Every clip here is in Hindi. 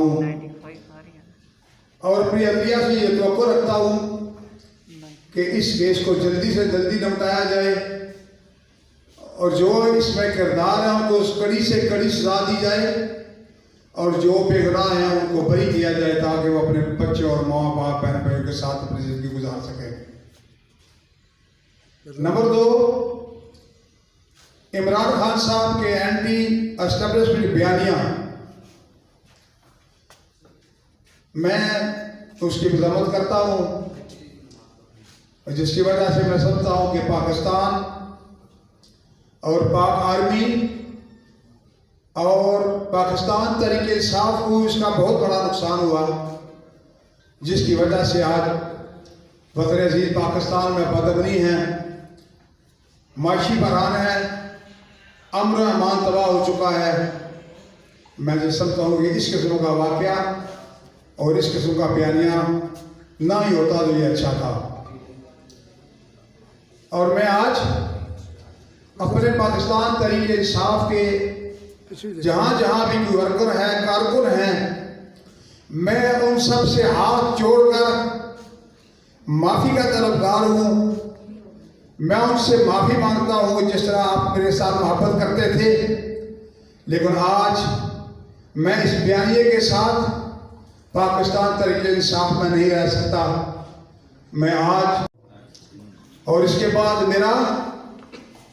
हूँ और अपनी अदलिया से ये तवक्को रखता हूँ कि इस केस को जल्दी से जल्दी निपटाया जाए और जो इसमें किरदार है उनको उस कड़ी से कड़ी सजा दी जाए और जो बेगुनाह हैं उनको बरी किया जाए ताकि वो अपने बच्चे और माँ बाप बहन भाइयों के साथ अपनी जिंदगी गुजार सके। नंबर 2, इमरान खान साहब के एंटी एस्टेब्लिशमेंट बयानियां, मैं उसकी मजम्मत करता हूं जिसकी वजह से मैं समझता हूं कि पाकिस्तान और पाक आर्मी और पाकिस्तान तरीके इंसाफ को इसका बहुत बड़ा नुकसान हुआ, जिसकी वजह से आज वतन अजीज पाकिस्तान में बदअमनी है, माशी बहरान है, अमन अमान तबाह हो चुका है। मैं जो समझता हूँ कि इस किस्म का वाक़या और इस किस्म का बयानिया ना ही होता तो ये अच्छा था। और मैं आज अपने पाकिस्तान तरीके इंसाफ के जहाँ जहाँ भी कोई वर्कर है, कारकुन हैं, मैं उन सब से हाथ जोड़कर माफ़ी का तलबगार हूँ। मैं उनसे माफ़ी मांगता हूँ जिस तरह आप मेरे साथ मोहब्बत करते थे, लेकिन आज मैं इस बयानिए के साथ पाकिस्तान तरीके इंसाफ में नहीं रह सकता। मैं आज और इसके बाद मेरा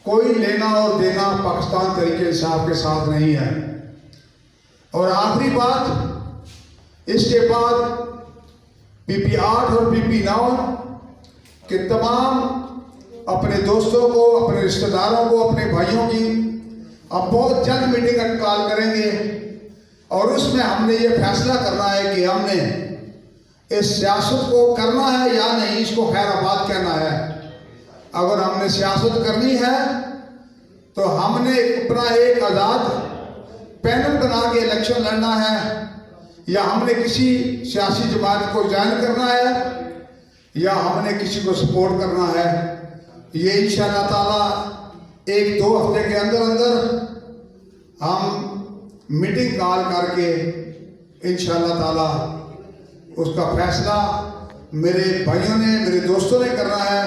कोई लेना और देना पाकिस्तान तरीके इंसाफ के साथ नहीं है। और आखिरी बात, इसके बाद PP8 और PP9 के तमाम अपने दोस्तों को, अपने रिश्तेदारों को, अपने भाइयों की अब बहुत जल्द मीटिंग का कॉल करेंगे और उसमें हमने ये फैसला करना है कि हमने इस सियासत को करना है या नहीं, इसको खैराबाद कहना है। अगर हमने सियासत करनी है तो हमने अपना एक आज़ाद पैनल बना के इलेक्शन लड़ना है, या हमने किसी सियासी जमात को ज्वाइन करना है, या हमने किसी को सपोर्ट करना है। ये इंशाअल्लाह ताला 1-2 हफ्ते के अंदर अंदर हम मीटिंग कॉल करके इंशाअल्लाह ताला उसका फैसला मेरे भाइयों ने, मेरे दोस्तों ने करना है।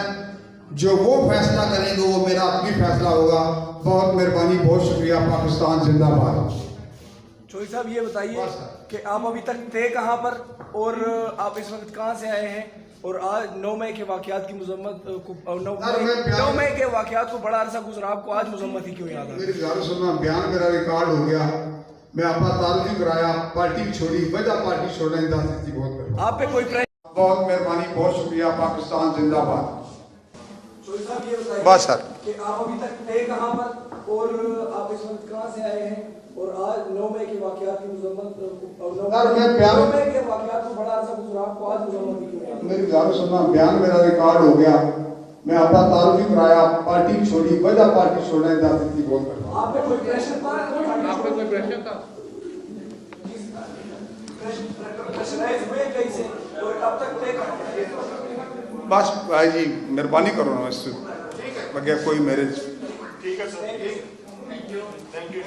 जो वो फैसला करेंगे वो मेरा अपनी फैसला होगा। बहुत मेहरबानी, बहुत शुक्रिया। पाकिस्तान जिंदाबाद। चौधरी साहब ये बताइए कि आप अभी तक थे कहाँ पर और आप इस वक्त कहाँ से आए हैं, और आज 9 मई के वाक़यात की मजम्मत को 9 मई के वाक़यात को बड़ा अरसा गुजरा, आपको आज मजम्मत ही क्यों याद है? मेरी गाल सुनना, बयान मेरा रिकॉर्ड हो गया, मैं अपना तारुफ ही कराया, पार्टी छोड़ी, वजह पार्टी छोड़ने की बहुत आप पे कोई बहुत मेहरबानी, बहुत शुक्रिया। पाकिस्तान जिंदाबाद। बस सर कि आप अभी तक थे कहाँ पर और आप इस वक्त कहाँ से आए हैं, और आज 9 मई के वाक़यात की मजम्मत 9 मई के वाक़यात को बड़ा अरसा गुजरा, आपको आज मजम्मत ही क्यों याद है? मेरी गाल सुनना, बयान मेरा रिकॉर्ड हो गया, मैं अपना तारुफ ही कराया, पार्टी छोड़ी, वजह पार्टी छोड़ने की बहुत आप पे कोई प्रेशर था? आप पे कोई प्रेशर था? प्रेशराइज हुए कैसे और अब तक थे कहाँ? बस भाई जी मेहरबानी करो ना, इससे बगैर कोई मेरे। ठीक है सर, थैंक यू,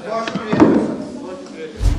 बहुत शुक्रिया।